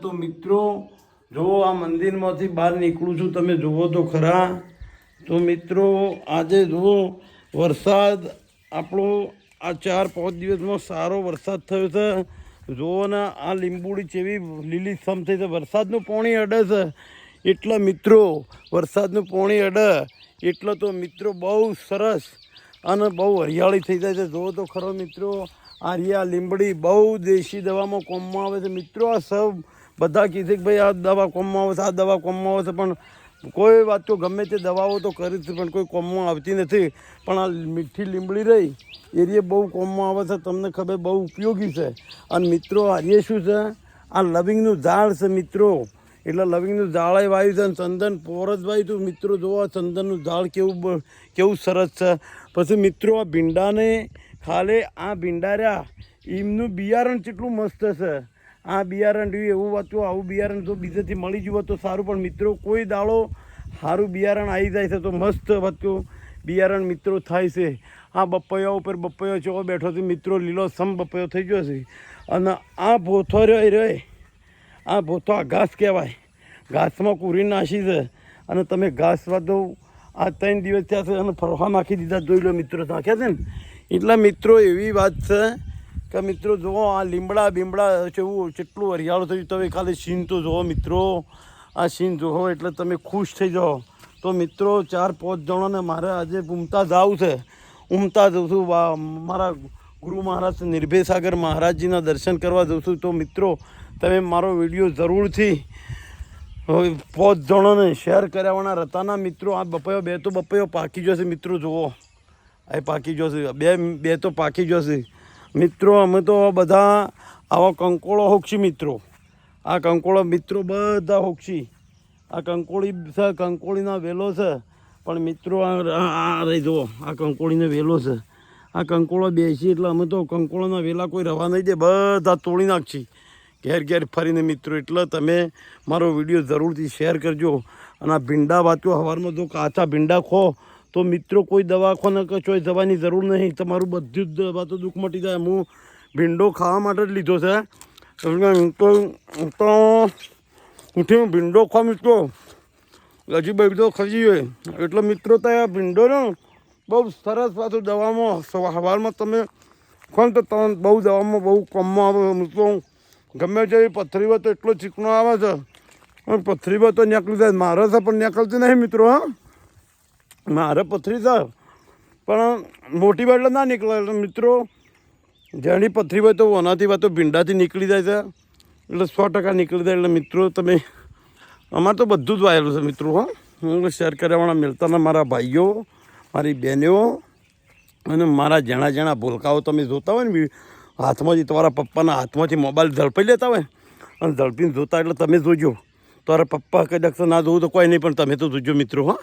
તો મિત્રો જો આ મંદિરમાંથી બહાર નીકળું છું, તમે જુઓ તો ખરા. તો મિત્રો આજે જુઓ વરસાદ આપણો આ 4-5 દિવસમાં સારો વરસાદ થયો છે. જુઓ ને આ લીંબુડી જેવી લીલીછમ થઈ છે. વરસાદનું પાણી અડે છે એટલા મિત્રો, વરસાદનું પાણી અડે એટલે તો મિત્રો બહુ સરસ અને બહુ હરિયાળી થઈ જાય છે. જુઓ તો ખરો મિત્રો, આ લીંબડી બહુ દેશી દવામાં કોમમાં આવે છે મિત્રો. આ સૌ બધા કીધે કે ભાઈ આ દવા કોમમાં આવે છે, આ દવા કોમમાં આવે છે, પણ કોઈ વાત તો ગમે તે દવાઓ તો કરી છે પણ કોઈ કોમમાં આવતી નથી. પણ આ મીઠી લીંબડી રહી એ બહુ કોમમાં આવે છે, તમને ખબર, બહુ ઉપયોગી છે. અને મિત્રો આ શું છે, આ લવિંગનું ઝાડ છે મિત્રો. એટલે લવિંગનું ઝાડ વાવ્યું છે અને ચંદન પોરસ વાવ્યું હતું મિત્રો. જુઓ આ ચંદનનું ઝાડ કેવું સરસ છે. પછી મિત્રો આ ભીંડાને ખાલે આ ભીંડા રહ્યા એમનું બિયારણ કેટલું મસ્ત છે. આ બિયારણ રહ્યું એવું વાંચું, આવું બિયારણ જો બીજેથી મળી જુઓ તો સારું. પણ મિત્રો કોઈ દાડો સારું બિયારણ આવી જાય છે તો મસ્ત વાંચું બિયારણ મિત્રો થાય છે. આ બપૈયા ઉપર બપૈયો ચેવો બેઠો છે મિત્રો, લીલો સમ બપૈયો થઈ ગયો છે. અને આ ભોથો રહે, આ ભોથો આ ઘાસ કહેવાય, ઘાસમાં કૂરી નાખી છે. અને તમે ઘાસ વાતો આ 3 દિવસ થયા છે અને ફરવા નાખી દીધા, જોઈ લો મિત્રો, નાખ્યા છે ને. એટલે મિત્રો એવી વાત છે કે મિત્રો જુઓ આ લીમડા બીમડા જેવું કેટલું હરિયાળું થયું. તમે ખાલી સીન તો જુઓ મિત્રો, આ સીન જુઓ એટલે તમે ખુશ થઈ જાઓ. તો મિત્રો 4-5 જણાને મારે આજે ઉમતા જવું છે. ઉમતા જઉં છું મારા ગુરુ મહારાજ નિર્ભય સાગર મહારાજજીના દર્શન કરવા જઉં છું. તો મિત્રો તમે મારો વિડીયો જરૂરથી 5 જણાને શેર કર્યાવાના રતાના મિત્રો. આ બપૈયો બે તો બપૈયો પાકી જશે મિત્રો, જુઓ એ પાકી જશે, બે તો પાકી જશે મિત્રો. અમે તો બધા આવા કંકોળો હોક્ષી મિત્રો. આ કંકોળો મિત્રો બધા હોક્ષી. આ કંકોળી છે, કંકોળીના વેલો છે. પણ મિત્રો આ રહી જુઓ, આ કંકોળીનો વેલો છે. આ કંકોળો બેસી એટલે અમે તો કંકોળોના વેલા કોઈ રવા નહીં દે, બધા તોડી નાખશી ઘેર ફરીને મિત્રો. એટલે તમે મારો વિડીયો જરૂરથી શેર કરજો. અને આ ભીંડા વાંચો સવારમાં જો કાચા ભીંડા ખો તો મિત્રો કોઈ દવાખાને કે કોઈ દવાની જરૂર નહીં, તમારું બધું જ દવા તો દુઃખ મટી જાય. હું ભીંડો ખાવા માટે જ લીધો છે. તો ઉઠી ભીંડો ખા મિત્રો, હજી બધો ખાઈ જોઈએ. એટલે મિત્રો તો આ ભીંડો ને બહુ સરસ પાછું દવામાં સવારમાં તમે ખો તો તમે બહુ દવામાં બહુ કમમાં આવે મિત્રો. ગમે તે પથરી હોય તો એટલો ચીકણો આવે છે, પણ પથરી હોય તો નીકળી જાય. મારે છે પણ નીકળતી નહીં મિત્રો. હા, મારે પથરી છે પણ મોટી એટલે ના નીકળે. એટલે મિત્રો જેની પથરી હોય તો ઓનાથી હોય તો ભીંડાથી નીકળી જાય છે, એટલે 100% નીકળી જાય. એટલે મિત્રો તમે અમારે તો બધું જ વાયેલું છે મિત્રો. હા, હું શેર કરવાવાળા મિલતાના મારા ભાઈઓ, મારી બહેનો અને મારા જણા ભૂલકાઓ તમે જોતા હોય ને હાથમાંથી, તમારા પપ્પાના હાથમાંથી મોબાઈલ ઝડપી લેતા હોય અને ઝડપીને જોતા, એટલે તમે જોજો. તમારા પપ્પા કદાચ ના જોવું તો કોઈ નહીં, પણ તમે તો જોજો મિત્રો. હા.